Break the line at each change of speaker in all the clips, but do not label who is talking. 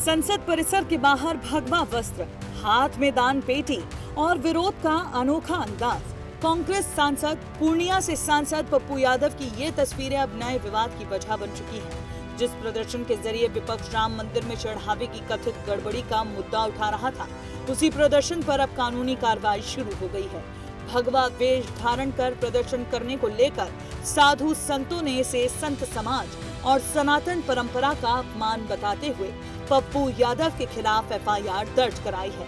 संसद परिसर के बाहर भगवा वस्त्र, हाथ में दान पेटी और विरोध का अनोखा अंदाज। कांग्रेस सांसद पूर्णिया से सांसद पप्पू यादव की ये तस्वीरें अब नए विवाद की वजह बन चुकी हैं। जिस प्रदर्शन के जरिए विपक्ष राम मंदिर में चढ़ावे की कथित गड़बड़ी का मुद्दा उठा रहा था, उसी प्रदर्शन पर अब कानूनी कार्रवाई शुरू हो गई है। भगवा वेश धारण कर प्रदर्शन करने को लेकर साधु संतों ने इसे संत समाज और सनातन परंपरा का अपमान बताते हुए पप्पू यादव के खिलाफ एफआईआर दर्ज कराई है।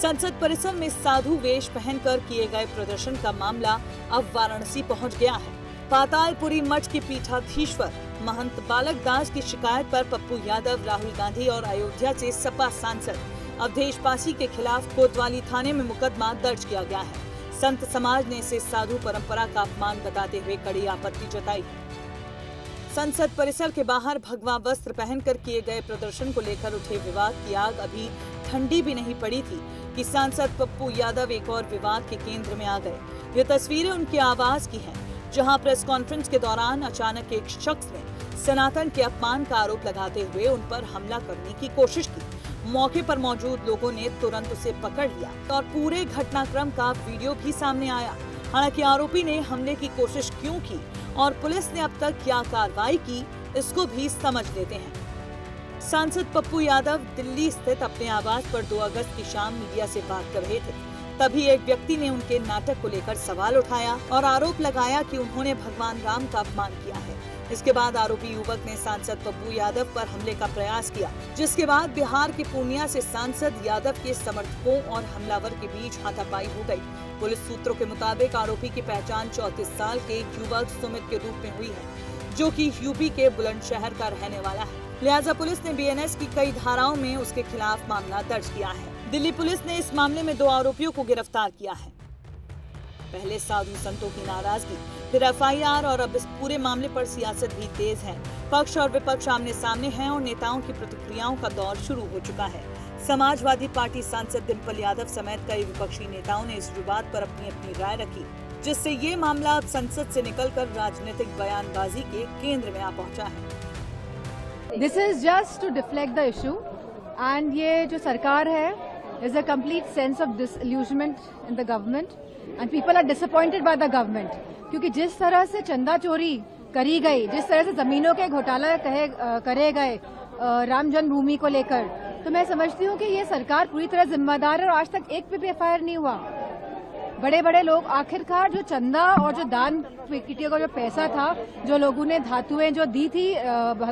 संसद परिसर में साधु वेश पहनकर किए गए प्रदर्शन का मामला अब वाराणसी पहुंच गया है। पातालपुरी मठ के पीठाधीश्वर महंत बालक दास की शिकायत पर पप्पू यादव, राहुल गांधी और अयोध्या से सपा सांसद अवधेश पासी के खिलाफ कोतवाली थाने में मुकदमा दर्ज किया गया है। संत समाज ने इसे साधु परंपरा का अपमान बताते हुए कड़ी आपत्ति जताई। संसद परिसर के बाहर भगवा वस्त्र पहनकर किए गए प्रदर्शन को लेकर उठे विवाद की आग अभी ठंडी भी नहीं पड़ी थी कि सांसद पप्पू यादव एक और विवाद के केंद्र में आ गए। ये तस्वीरें उनके आवास की हैं, जहां प्रेस कॉन्फ्रेंस के दौरान अचानक एक शख्स ने सनातन के अपमान का आरोप लगाते हुए उन पर हमला करने की कोशिश की। मौके पर मौजूद लोगों ने तुरंत उसे पकड़ लिया और पूरे घटनाक्रम का वीडियो भी सामने आया। हालांकि आरोपी ने हमले की कोशिश क्यों की और पुलिस ने अब तक क्या कार्रवाई की, इसको भी समझ लेते हैं। सांसद पप्पू यादव दिल्ली स्थित अपने आवास पर 2 अगस्त की शाम मीडिया से बात कर रहे थे। तभी एक व्यक्ति ने उनके नाटक को लेकर सवाल उठाया और आरोप लगाया कि उन्होंने भगवान राम का अपमान किया है। इसके बाद आरोपी युवक ने सांसद पप्पू यादव पर हमले का प्रयास किया, जिसके बाद बिहार के पूर्णिया से सांसद यादव के समर्थकों और हमलावर के बीच हाथापाई हो गई। पुलिस सूत्रों के मुताबिक आरोपी की पहचान 34 साल के युवक सुमित के रूप में हुई है, जो कि यूपी के बुलंदशहर का रहने वाला है। लिहाजा पुलिस ने बीएनएस की कई धाराओं में उसके खिलाफ मामला दर्ज किया है। दिल्ली पुलिस ने इस मामले में 2 आरोपियों को गिरफ्तार किया है। पहले साधु संतों की नाराजगी, फिर एफआईआर और अब इस पूरे मामले पर सियासत भी तेज है। पक्ष और विपक्ष आमने सामने हैं और नेताओं की प्रतिक्रियाओं का दौर शुरू हो चुका है। समाजवादी पार्टी सांसद डिंपल यादव समेत कई विपक्षी नेताओं ने इस विवाद पर अपनी अपनी राय रखी, जिससे ये मामला अब संसद से निकलकर राजनीतिक बयानबाजी के केंद्र में आ पहुंचा है।
This is just to deflect the issue and ये जो सरकार है is a complete sense of disillusionment in the government and people are disappointed by the government, क्योंकि जिस तरह से चंदा चोरी करी गई, जिस तरह से जमीनों के घोटाला करे गए राम जन्मभूमि को लेकर, तो मैं समझती हूँ कि ये सरकार पूरी तरह जिम्मेदार है और आज तक एक पे भी एफआईआर नहीं हुआ। बड़े बड़े लोग आखिरकार जो चंदा और जो दान पेटियों का जो पैसा था, जो लोगों ने धातुएं जो दी थी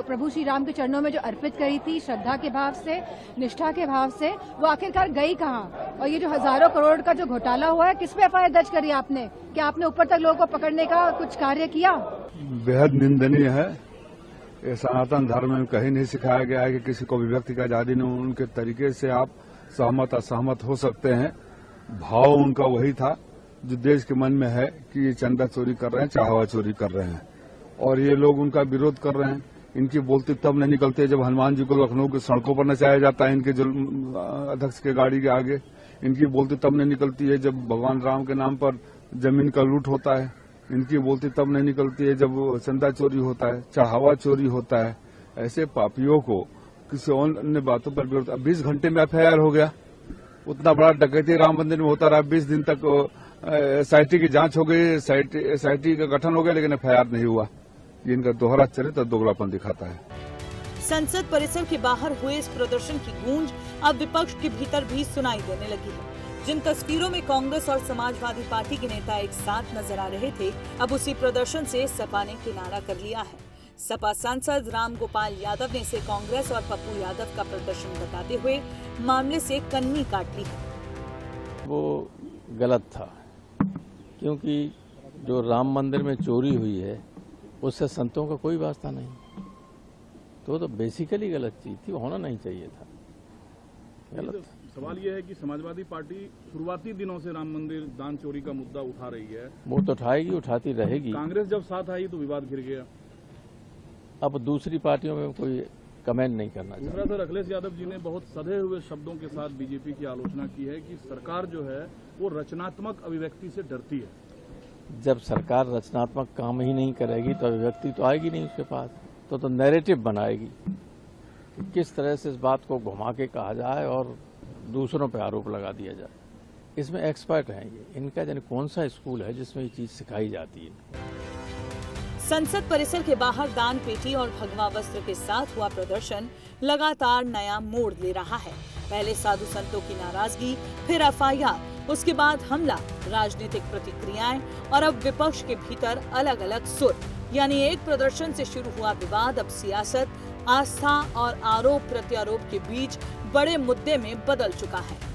प्रभु श्री राम के चरणों में जो अर्पित करी थी श्रद्धा के भाव से, निष्ठा के भाव से, वो आखिरकार गई कहाँ? और ये जो हजारों करोड़ का जो घोटाला हुआ है, किस पे एफआईआर दर्ज करी आपने? क्या आपने ऊपर तक लोगों को पकड़ने का कुछ कार्य किया?
बेहद निंदनीय है। ये सनातन धर्म में कहीं नहीं सिखाया गया है कि किसी को अभिव्यक्ति का आजादी नहीं। उनके तरीके से आप सहमत असहमत हो सकते हैं। भाव उनका वही था जो देश के मन में है कि ये चंदा चोरी कर रहे हैं, चाहवा चोरी कर रहे हैं, और ये लोग उनका विरोध कर रहे हैं। इनकी बोलती तब नहीं निकलती है जब हनुमान जी को लखनऊ की सड़कों पर नचाया जाता है इनके अध्यक्ष के गाड़ी के आगे। इनकी बोलती तब नहीं निकलती है जब भगवान राम के नाम पर जमीन का लूट होता है। इनकी बोलती तब नहीं निकलती है जब चंदा चोरी होता है, चाहवा चोरी होता है। ऐसे पापियों को किसी अन्य बातों पर विरोध। 20 घंटे में एफआईआर हो गया। उतना बड़ा डकैती राम मंदिर में होता रहा। 20 दिन तक एसआईटी की जांच हो गई, एसआईटी का गठन हो गया, लेकिन एफआईआर नहीं हुआ। ये इनका दोहरा चरित्र दोगलापन दिखाता है।
संसद परिसर के बाहर हुए इस प्रदर्शन की गूंज अब विपक्ष के भीतर भी सुनाई देने लगी है। जिन तस्वीरों में कांग्रेस और समाजवादी पार्टी के नेता एक साथ नजर आ रहे थे, अब उसी प्रदर्शन से सपा ने किनारा कर लिया है। सपा सांसद राम गोपाल यादव ने इसे कांग्रेस और पप्पू यादव का प्रदर्शन बताते हुए मामले से कन्नी काट ली है।
वो गलत था, क्योंकि जो राम मंदिर में चोरी हुई है उससे संतों का कोई वास्ता नहीं। तो बेसिकली गलत चीज थी, होना नहीं चाहिए था। गलत।
सवाल यह है कि समाजवादी पार्टी शुरुआती दिनों से राम मंदिर दान चोरी का मुद्दा उठा रही है।
वो तो उठाएगी, उठाती रहेगी।
कांग्रेस जब साथ आई तो विवाद घिर गया।
अब दूसरी पार्टियों में कोई कमेंट नहीं करना चाहिए।
दूसरा सर, अखिलेश यादव जी ने बहुत सधे हुए शब्दों के साथ बीजेपी की आलोचना की है कि सरकार जो है वो रचनात्मक अभिव्यक्ति से डरती है।
जब सरकार रचनात्मक काम ही नहीं करेगी तो अभिव्यक्ति तो आएगी नहीं उसके पास, तो नैरेटिव बनाएगी। कि किस तरह से इस बात को घुमा के कहा जाए और दूसरों पर आरोप लगा दिया जाए। इसमें एक्सपर्ट हैं ये, इनका जाने कौन सा स्कूल है जिसमें ये चीज सिखाई जाती है।
संसद परिसर के बाहर दान पेटी और भगवा वस्त्र के साथ हुआ प्रदर्शन लगातार नया मोड़ ले रहा है। पहले साधु संतों की नाराजगी, फिर एफआईआर, उसके बाद हमला, राजनीतिक प्रतिक्रियाएं और अब विपक्ष के भीतर अलग अलग सुर। यानी एक प्रदर्शन से शुरू हुआ विवाद अब सियासत, आस्था और आरोप प्रत्यारोप के बीच बड़े मुद्दे में बदल चुका है।